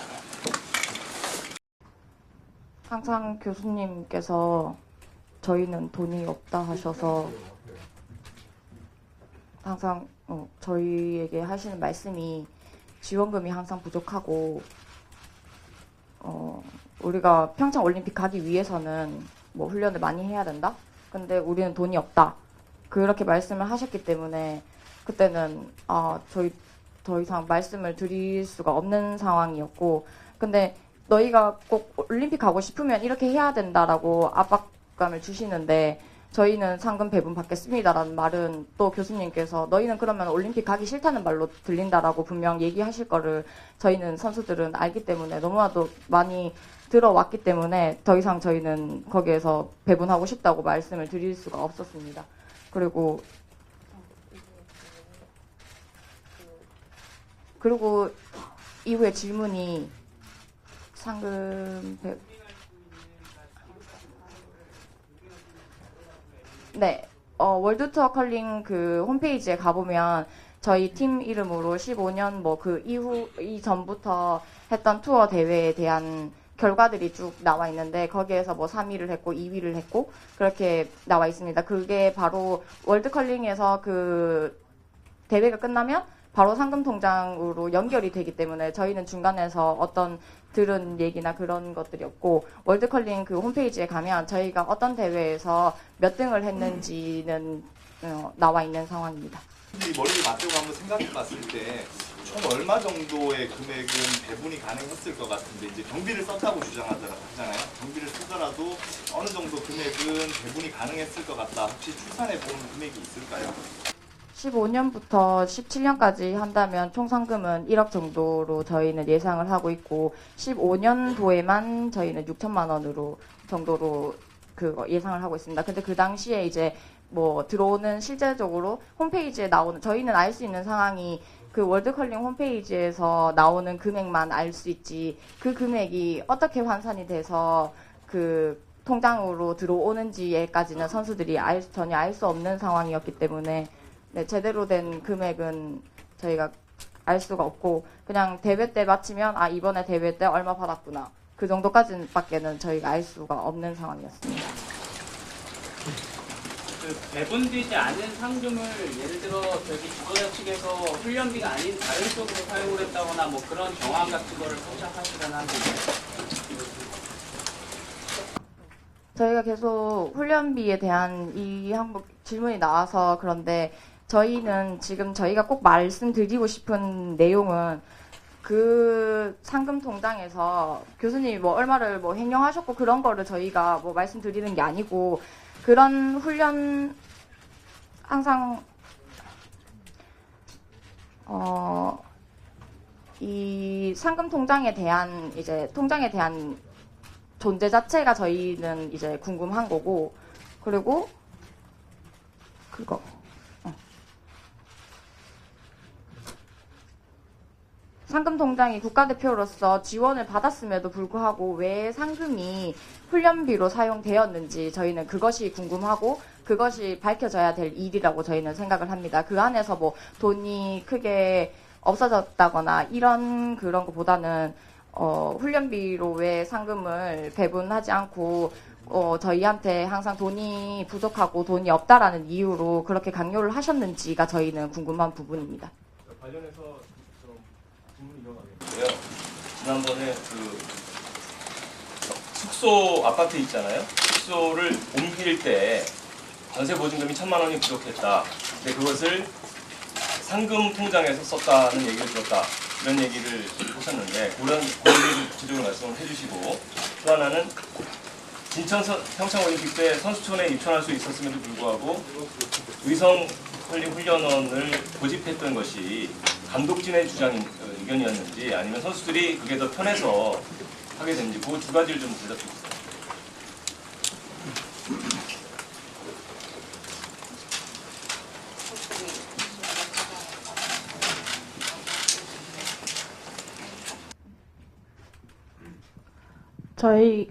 [SPEAKER 3] 항상 교수님께서 저희는 돈이 없다 하셔서 항상 저희에게 하시는 말씀이 지원금이 항상 부족하고, 우리가 평창 올림픽 가기 위해서는 뭐 훈련을 많이 해야 된다? 근데 우리는 돈이 없다. 그렇게 말씀을 하셨기 때문에 그때는 저희 더 이상 말씀을 드릴 수가 없는 상황이었고, 근데 너희가 꼭 올림픽 가고 싶으면 이렇게 해야 된다라고 압박감을 주시는데, 저희는 상금 배분 받겠습니다라는 말은 또 교수님께서 너희는 그러면 올림픽 가기 싫다는 말로 들린다라고 분명 얘기하실 거를 저희는 선수들은 알기 때문에 너무나도 많이 들어왔기 때문에 더 이상 저희는 거기에서 배분하고 싶다고 말씀을 드릴 수가 없었습니다. 그리고 이후에 질문이 상금 네, 월드투어 컬링 그 홈페이지에 가보면 저희 팀 이름으로 15년 뭐 그 이전부터 했던 투어 대회에 대한 결과들이 쭉 나와 있는데 거기에서 뭐 3위를 했고 2위를 했고 그렇게 나와 있습니다. 그게 바로 월드컬링에서 그 대회가 끝나면 바로 상금 통장으로 연결이 되기 때문에 저희는 중간에서 어떤 들은 얘기나 그런 것들이 없고 월드컬링 그 홈페이지에 가면 저희가 어떤 대회에서 몇 등을 했는지는 나와 있는 상황입니다.
[SPEAKER 11] 이 머리를 맞대고 한번 생각해 봤을 때 총 얼마 정도의 금액은 배분이 가능했을 것 같은데 이제 경비를 썼다고 주장하잖아요. 경비를 쓰더라도 어느 정도 금액은 배분이 가능했을 것 같다. 혹시 추산해 보는 금액이 있을까요?
[SPEAKER 3] 15년부터 17년까지 한다면 총 상금은 1억 정도로 저희는 예상을 하고 있고 15년도에만 저희는 6천만 원으로 정도로 그거 예상을 하고 있습니다. 근데 그 당시에 이제 뭐 들어오는 실제적으로 홈페이지에 나오는 저희는 알 수 있는 상황이 그 월드컬링 홈페이지에서 나오는 금액만 알 수 있지 그 금액이 어떻게 환산이 돼서 그 통장으로 들어오는지에까지는 선수들이 전혀 알 수 없는 상황이었기 때문에 네, 제대로 된 금액은 저희가 알 수가 없고 그냥 대회 때 마치면 아 이번에 대회 때 얼마 받았구나 그 정도까지밖에는 저희가 알 수가 없는 상황이었습니다.
[SPEAKER 10] 그 배분되지 않은 상금을 예를 들어 저기 주도자 측에서 훈련비가 아닌 다른 쪽으로 사용을 했다거나 뭐 그런 정황 같은 거를 포착하시거나 하는
[SPEAKER 3] 저희가 계속 훈련비에 대한 이 항목 질문이 나와서 그런데 저희는 지금 저희가 꼭 말씀드리고 싶은 내용은 그 상금 통장에서 교수님이 뭐 얼마를 뭐 횡령하셨고 그런 거를 저희가 뭐 말씀드리는 게 아니고 그런 훈련 항상 이 상금 통장에 대한 이제 통장에 대한 존재 자체가 저희는 이제 궁금한 거고 그리고 그거 상금 통장이 국가대표로서 지원을 받았음에도 불구하고 왜 상금이 훈련비로 사용되었는지 저희는 그것이 궁금하고 그것이 밝혀져야 될 일이라고 저희는 생각을 합니다. 그 안에서 뭐 돈이 크게 없어졌다거나 이런 그런 것보다는 훈련비로 왜 상금을 배분하지 않고 저희한테 항상 돈이 부족하고 돈이 없다라는 이유로 그렇게 강요를 하셨는지가 저희는 궁금한 부분입니다.
[SPEAKER 4] 관련해서 질문이
[SPEAKER 12] 있고요. 지난번에 그 숙소 아파트 있잖아요. 숙소를 옮길 때 전세 보증금이 1,000만 원이 부족했다. 근데 그것을 상금 통장에서 썼다는 얘기를 들었다. 이런 얘기를 하셨는데 그런 얘기를 구체적으로 말씀을 해주시고 또 하나는 진천 평창올림픽 때 선수촌에 입촌할 수 있었음에도 불구하고 의성 훈련원을 고집했던 것이 감독진의 의견이었는지 아니면 선수들이 그게 더 편해서 하게 됐는지 그 두 가지를 좀 대답해 주세요.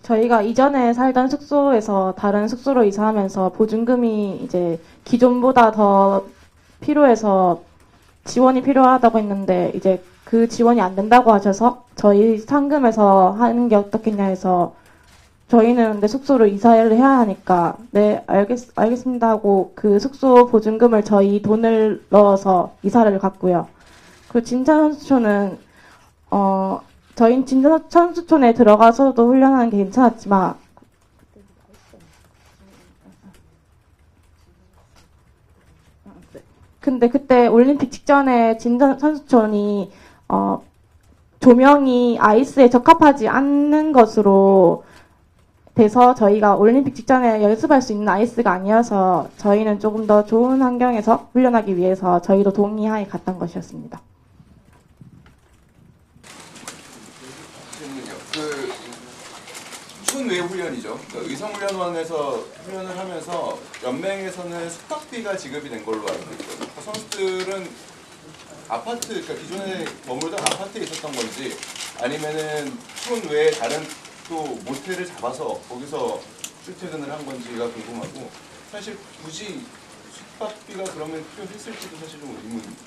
[SPEAKER 1] 저희가 이전에 살던 숙소에서 다른 숙소로 이사하면서 보증금이 이제 기존보다 더 필요해서 지원이 필요하다고 했는데 이제 그 지원이 안 된다고 하셔서 저희 상금에서 하는 게 어떻겠냐 해서 저희는 근데 숙소로 이사를 해야 하니까 네 알겠습니다 하고 그 숙소 보증금을 저희 돈을 넣어서 이사를 갔고요. 그리고 진천 선수촌은 저희 진천 선수촌에 들어가서도 훈련하는 게 괜찮았지만 근데 그때 올림픽 직전에 진천 선수촌이 조명이 아이스에 적합하지 않는 것으로 돼서 저희가 올림픽 직전에 연습할 수 있는 아이스가 아니어서 저희는 조금 더 좋은 환경에서 훈련하기 위해서 저희도 동의하에 갔던 것이었습니다.
[SPEAKER 9] 그 촌외 훈련이죠. 그러니까 의성훈련원에서 훈련을 하면서 연맹에서는 숙박비가 지급이 된 걸로 알고 있거든요. 선수들은 아파트, 그러니까 기존에 머물던 아파트에 있었던 건지 아니면은 촌 외에 다른 또 모텔을 잡아서 거기서 출퇴근을 한 건지가 궁금하고 사실 굳이 숙박비가 그러면 필요했을지도 사실 좀 의문이거든요.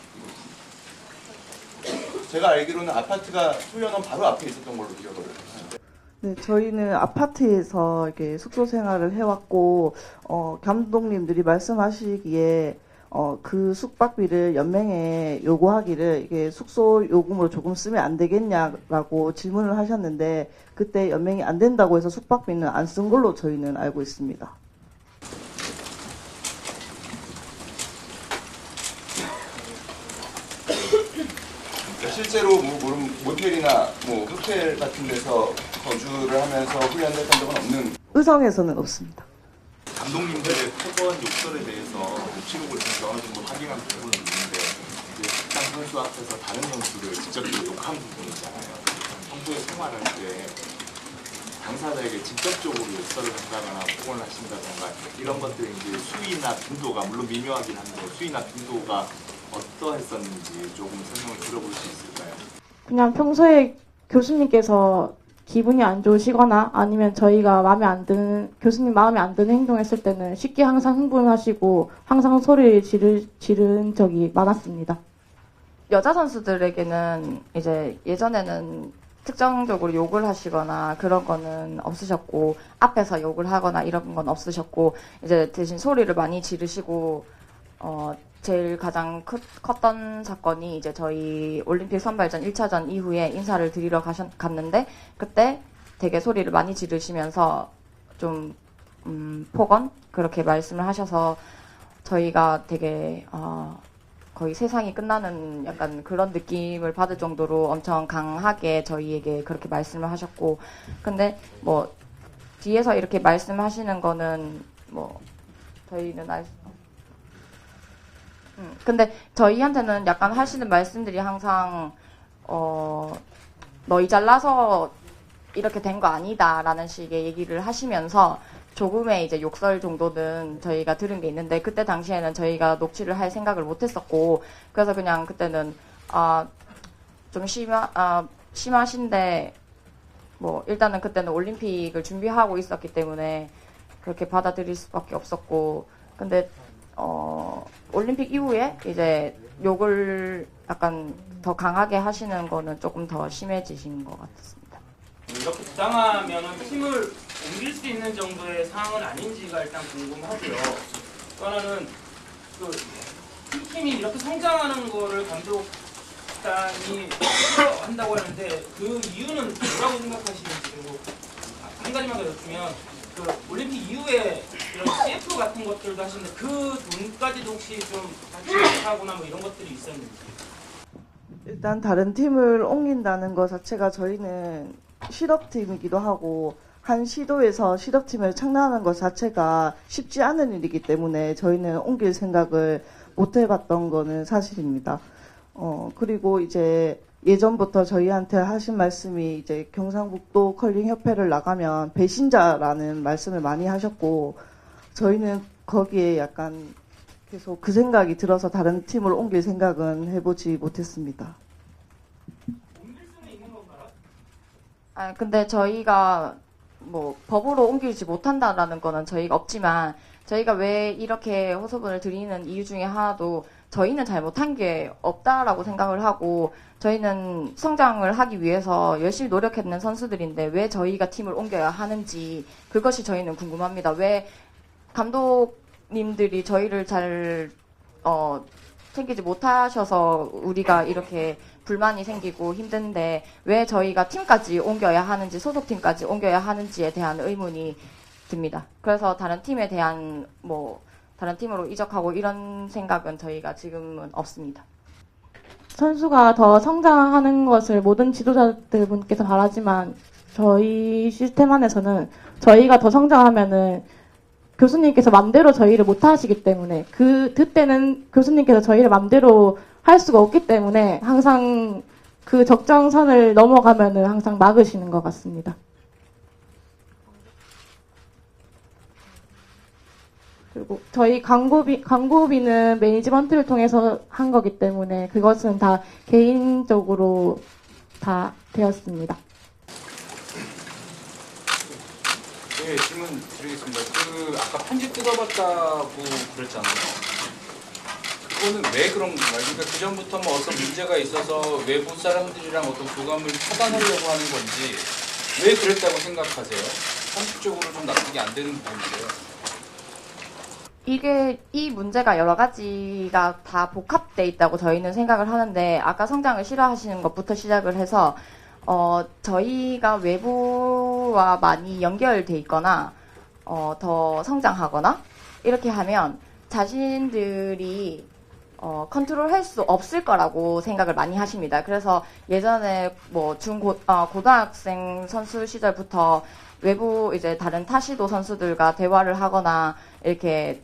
[SPEAKER 9] 제가 알기로는 아파트가 훈련원 바로 앞에 있었던 걸로 기억을 해요.
[SPEAKER 6] 네, 저희는 아파트에서 이렇게 숙소 생활을 해왔고, 감독님들이 말씀하시기에, 그 숙박비를 연맹에 요구하기를 이게 숙소 요금으로 조금 쓰면 안 되겠냐라고 질문을 하셨는데, 그때 연맹이 안 된다고 해서 숙박비는 안 쓴 걸로 저희는 알고 있습니다.
[SPEAKER 9] 실제로 모텔이나 호텔 같은 데서 거주를 하면서 훈련을 했던 적은 없는?
[SPEAKER 6] 의성에서는 없습니다.
[SPEAKER 11] 감독님들의 폭언 욕설에 대해서 녹취록을 통해서 어느 정도 확인한 부분은 있는데 이제 식당 선수 앞에서 다른 선수를 직접적으로 욕한 부분이잖아요. 평소에 생활할 때 당사자에게 직접적으로 욕설을 한다거나 폭언을 하신다던가 이런 것들이 이제 수위나 빈도가 물론 미묘하긴 한데 수위나 빈도가 어떠했었는지 조금 설명을 들어볼 수 있을까요?
[SPEAKER 1] 그냥 평소에 교수님께서 기분이 안 좋으시거나 아니면 저희가 교수님 마음에 안 드는 행동했을 때는 쉽게 항상 흥분하시고 항상 소리를 지른 적이 많았습니다.
[SPEAKER 3] 여자 선수들에게는 이제 예전에는 특정적으로 욕을 하시거나 그런 거는 없으셨고, 앞에서 욕을 하거나 이런 건 없으셨고, 이제 대신 소리를 많이 지르시고, 제일 가장 컸던 사건이 이제 저희 올림픽 선발전 1차전 이후에 인사를 드리러 갔는데, 그때 되게 소리를 많이 지르시면서 좀, 폭언? 그렇게 말씀을 하셔서 저희가 되게, 거의 세상이 끝나는 약간 그런 느낌을 받을 정도로 엄청 강하게 저희에게 그렇게 말씀을 하셨고, 근데 뭐, 뒤에서 이렇게 말씀하시는 거는 뭐, 저희는 근데 저희한테는 약간 하시는 말씀들이 항상 너희 잘나서 이렇게 된 거 아니다라는 식의 얘기를 하시면서 조금의 이제 욕설 정도는 저희가 들은 게 있는데, 그때 당시에는 저희가 녹취를 할 생각을 못 했었고, 그래서 그냥 그때는 좀 심하신데 뭐 일단은 그때는 올림픽을 준비하고 있었기 때문에 그렇게 받아들일 수밖에 없었고, 근데 올림픽 이후에 이제 욕을 약간 더 강하게 하시는 거는 조금 더 심해지신 것 같습니다.
[SPEAKER 10] 이렇게 주장하면 팀을 옮길 수 있는 정도의 상황은 아닌지가 일단 궁금하고요. 또 하나는 팀이 이렇게 성장하는 거를 감독단이 싫어한다고 하는데 그 이유는 뭐라고 생각하시는지, 그리고 한 가지만 더 여쭈면 올림픽 이후에 이런 CF 같은 것들도 하시는데 그 돈까지도 혹시 좀 같이 하거나 뭐 이런 것들이 있었는지.
[SPEAKER 6] 일단 다른 팀을 옮긴다는 것 자체가 저희는 실업팀이기도 하고, 한 시도에서 실업팀을 창단하는 것 자체가 쉽지 않은 일이기 때문에 저희는 옮길 생각을 못 해봤던 거는 사실입니다. 그리고 이제 예전부터 저희한테 하신 말씀이 이제 경상북도 컬링 협회를 나가면 배신자라는 말씀을 많이 하셨고, 저희는 거기에 약간 계속 그 생각이 들어서 다른 팀을 옮길 생각은 해보지 못했습니다.
[SPEAKER 3] 근데 저희가 뭐 법으로 옮기지 못한다라는 거는 저희가 없지만, 저희가 왜 이렇게 호소문을 드리는 이유 중에 하나도 저희는 잘못한 게 없다라고 생각을 하고, 저희는 성장을 하기 위해서 열심히 노력했는 선수들인데 왜 저희가 팀을 옮겨야 하는지, 그것이 저희는 궁금합니다. 왜 감독님들이 저희를 잘 챙기지 못하셔서 우리가 이렇게 불만이 생기고 힘든데 왜 저희가 팀까지 옮겨야 하는지, 소속팀까지 옮겨야 하는지에 대한 의문이 듭니다. 그래서 다른 팀에 대한 다른 팀으로 이적하고 이런 생각은 저희가 지금은 없습니다.
[SPEAKER 1] 선수가 더 성장하는 것을 모든 지도자들 분께서 바라지만 저희 시스템 안에서는 저희가 더 성장하면은 교수님께서 맘대로 저희를 못 하시기 때문에, 그때는 교수님께서 저희를 맘대로 할 수가 없기 때문에 항상 그 적정선을 넘어가면은 항상 막으시는 것 같습니다. 그리고 저희 광고비는 매니지먼트를 통해서 한 거기 때문에 그것은 다 개인적으로 다 되었습니다.
[SPEAKER 8] 네, 질문 드리겠습니다. 아까 편지 뜯어봤다고 그랬잖아요. 그거는 왜 그런 건가요? 그러니까 그 전부터 뭐 어떤 문제가 있어서 외부 사람들이랑 어떤 교감을 차단하려고 하는 건지 왜 그랬다고 생각하세요? 상식적으로 좀 납득이 안 되는 부분인데요.
[SPEAKER 3] 이 문제가 여러 가지가 다 복합돼 있다고 저희는 생각을 하는데, 아까 성장을 싫어하시는 것부터 시작을 해서, 저희가 외부와 많이 연결돼 있거나, 더 성장하거나, 이렇게 하면 자신들이, 컨트롤 할 수 없을 거라고 생각을 많이 하십니다. 그래서 예전에 뭐 고등학생 선수 시절부터 외부 이제 다른 타시도 선수들과 대화를 하거나 이렇게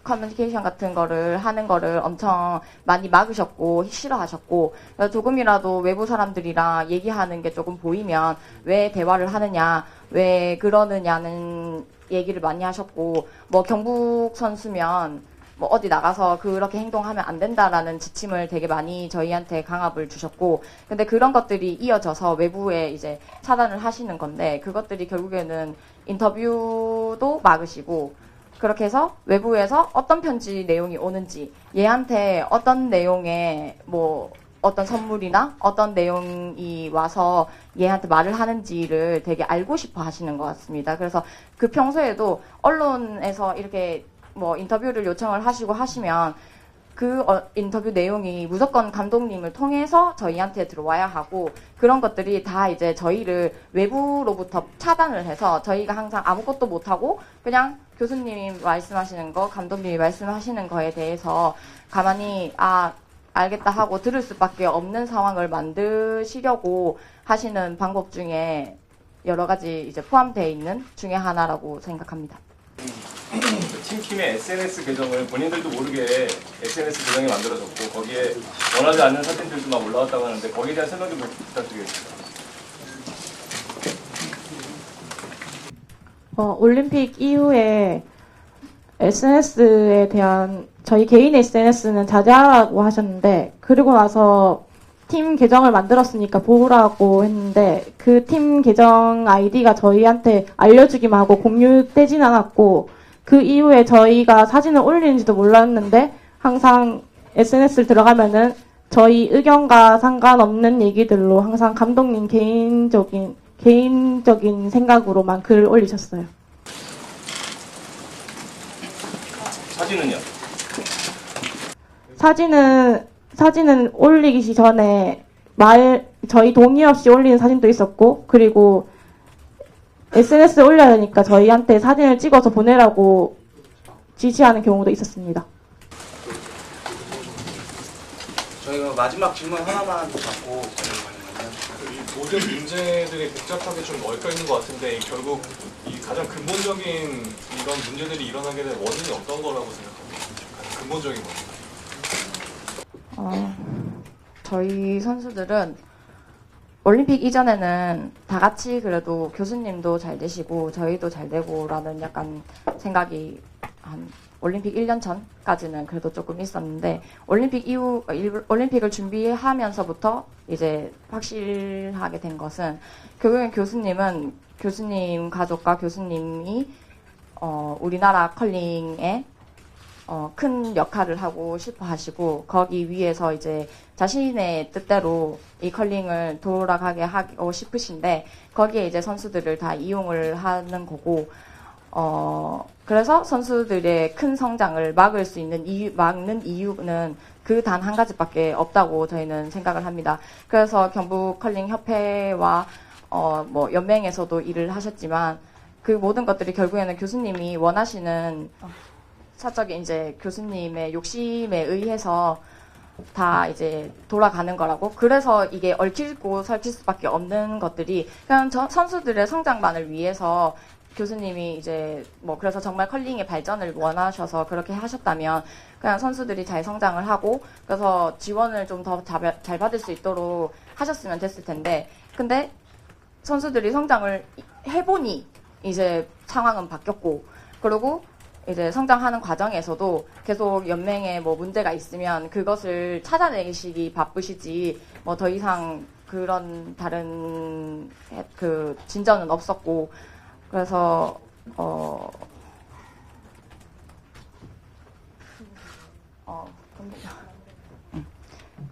[SPEAKER 3] 커뮤니케이션 같은 거를 하는 거를 엄청 많이 막으셨고 싫어하셨고, 조금이라도 외부 사람들이랑 얘기하는 게 조금 보이면 왜 대화를 하느냐, 왜 그러느냐는 얘기를 많이 하셨고, 뭐 경북 선수면 뭐 어디 나가서 그렇게 행동하면 안 된다라는 지침을 되게 많이 저희한테 강압을 주셨고, 근데 그런 것들이 이어져서 외부에 이제 차단을 하시는 건데, 그것들이 결국에는 인터뷰도 막으시고, 그렇게 해서 외부에서 어떤 편지 내용이 오는지, 얘한테 어떤 내용의 뭐 어떤 선물이나 어떤 내용이 와서 얘한테 말을 하는지를 되게 알고 싶어 하시는 것 같습니다. 그래서 그 평소에도 언론에서 이렇게 뭐 인터뷰를 요청을 하시고 하시면 그 인터뷰 내용이 무조건 감독님을 통해서 저희한테 들어와야 하고, 그런 것들이 다 이제 저희를 외부로부터 차단을 해서 저희가 항상 아무것도 못하고 그냥 교수님이 말씀하시는 거, 감독님이 말씀하시는 거에 대해서 가만히 알겠다 하고 들을 수밖에 없는 상황을 만드시려고 하시는 방법 중에 여러 가지 이제 포함되어 있는 중에 하나라고 생각합니다.
[SPEAKER 12] 팀킴의 SNS 계정을 본인들도 모르게 SNS 계정이 만들어졌고, 거기에 원하지 않는 사진들도 막 올라왔다고 하는데, 거기에 대한 설명 좀 부탁드리겠습니다.
[SPEAKER 1] 올림픽 이후에 SNS에 대한 저희 개인 SNS는 자제하라고 하셨는데, 그리고 나서 팀 계정을 만들었으니까 보호라고 했는데, 그 팀 계정 아이디가 저희한테 알려주기만 하고 공유되진 않았고, 그 이후에 저희가 사진을 올리는지도 몰랐는데, 항상 SNS를 들어가면은 저희 의견과 상관없는 얘기들로 항상 감독님 개인적인 생각으로만 글을 올리셨어요.
[SPEAKER 12] 사진은요?
[SPEAKER 1] 사진은 올리기 전에 저희 동의 없이 올리는 사진도 있었고, 그리고 SNS에 올려야 되니까 저희한테 사진을 찍어서 보내라고 지시하는 경우도 있었습니다.
[SPEAKER 5] 저희가 마지막 질문 하나만 더 받고 가려고
[SPEAKER 13] 이 모든 문제들이 복잡하게 좀 얽혀 있는 것 같은데, 결국 이 가장 근본적인 이런 문제들이 일어나게 된 원인이 어떤 거라고 생각합니까? 근본적인 원인.
[SPEAKER 3] 저희 선수들은 올림픽 이전에는 다 같이 그래도 교수님도 잘 되시고 저희도 잘 되고라는 약간 생각이 한 올림픽 1년 전까지는 그래도 조금 있었는데, 올림픽을 준비하면서부터 이제 확실하게 된 것은, 결국엔 교수님은 교수님 가족과 교수님이 우리나라 컬링에 큰 역할을 하고 싶어 하시고, 거기 위해서 이제 자신의 뜻대로 이 컬링을 돌아가게 하고 싶으신데, 거기에 이제 선수들을 다 이용을 하는 거고, 그래서 선수들의 큰 성장을 막을 수 있는 막는 이유는 그 단 한 가지밖에 없다고 저희는 생각을 합니다. 그래서 경북 컬링 협회와 뭐 연맹에서도 일을 하셨지만, 그 모든 것들이 결국에는 교수님이 원하시는 사적인 이제 교수님의 욕심에 의해서 다 이제 돌아가는 거라고. 그래서 이게 얽히고 설킬 수밖에 없는 것들이, 그냥 선수들의 성장만을 위해서 교수님이 이제 뭐 그래서 정말 컬링의 발전을 원하셔서 그렇게 하셨다면, 그냥 선수들이 잘 성장을 하고 그래서 지원을 좀 더 잘 받을 수 있도록 하셨으면 됐을 텐데, 근데 선수들이 성장을 해보니 이제 상황은 바뀌었고, 그리고 이제 성장하는 과정에서도 계속 연맹에 뭐 문제가 있으면 그것을 찾아내시기 바쁘시지, 뭐 더 이상 그런 다른 그 진전은 없었고, 그래서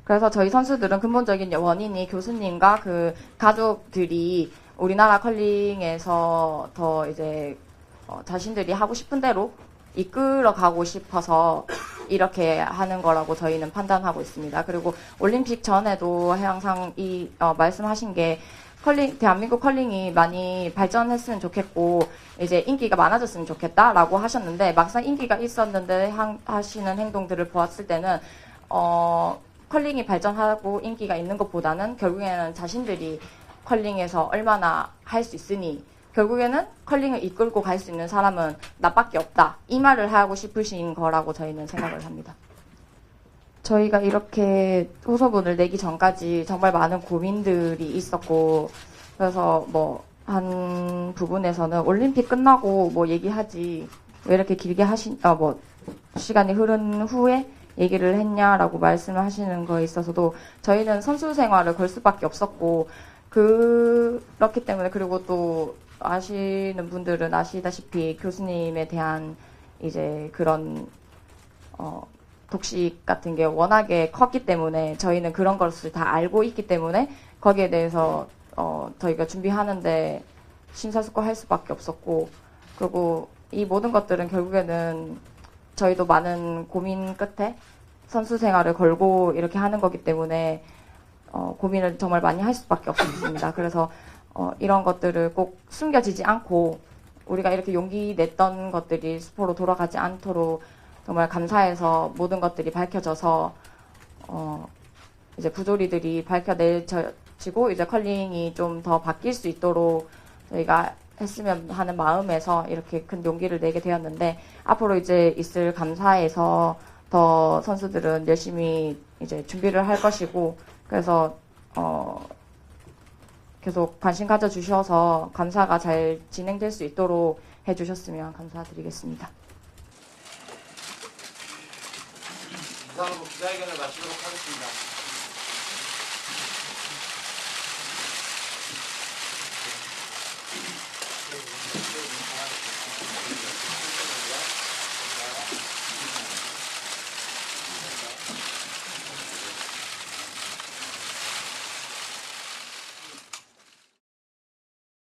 [SPEAKER 3] 그래서 저희 선수들은 근본적인 원인이 교수님과 그 가족들이 우리나라 컬링에서 더 이제 자신들이 하고 싶은 대로 이끌어가고 싶어서 이렇게 하는 거라고 저희는 판단하고 있습니다. 그리고 올림픽 전에도 항상 말씀하신 게 대한민국 컬링이 많이 발전했으면 좋겠고 이제 인기가 많아졌으면 좋겠다라고 하셨는데 막상 인기가 있었는데 하시는 행동들을 보았을 때는 컬링이 발전하고 인기가 있는 것보다는 결국에는 자신들이 컬링에서 얼마나 할 수 있으니 결국에는 컬링을 이끌고 갈 수 있는 사람은 나밖에 없다. 이 말을 하고 싶으신 거라고 저희는 생각을 합니다. 저희가 이렇게 호소문을 내기 전까지 정말 많은 고민들이 있었고 그래서 한 부분에서는 올림픽 끝나고 얘기하지 왜 이렇게 길게 시간이 흐른 후에 얘기를 했냐라고 말씀을 하시는 거에 있어서도 저희는 선수 생활을 걸 수밖에 없었고 그렇기 때문에 그리고 또 아시는 분들은 아시다시피 교수님에 대한 이제 그런 독식 같은 게 워낙에 컸기 때문에 저희는 그런 것을 다 알고 있기 때문에 거기에 대해서 저희가 준비하는데 심사숙고할 수밖에 없었고 그리고 이 모든 것들은 결국에는 저희도 많은 고민 끝에 선수 생활을 걸고 이렇게 하는 거기 때문에 고민을 정말 많이 할 수밖에 없었습니다. 그래서 이런 것들을 꼭 숨겨지지 않고 우리가 이렇게 용기 냈던 것들이 수포로 돌아가지 않도록 정말 감사해서 모든 것들이 밝혀져서 이제 부조리들이 밝혀내지고 이제 컬링이 좀 더 바뀔 수 있도록 저희가 했으면 하는 마음에서 이렇게 큰 용기를 내게 되었는데 앞으로 이제 있을 감사에서 더 선수들은 열심히 이제 준비를 할 것이고 그래서 계속 관심 가져주셔서 감사가 잘 진행될 수 있도록 해주셨으면 감사드리겠습니다.
[SPEAKER 10] 이상으로 기자회견을 마치도록 하겠습니다.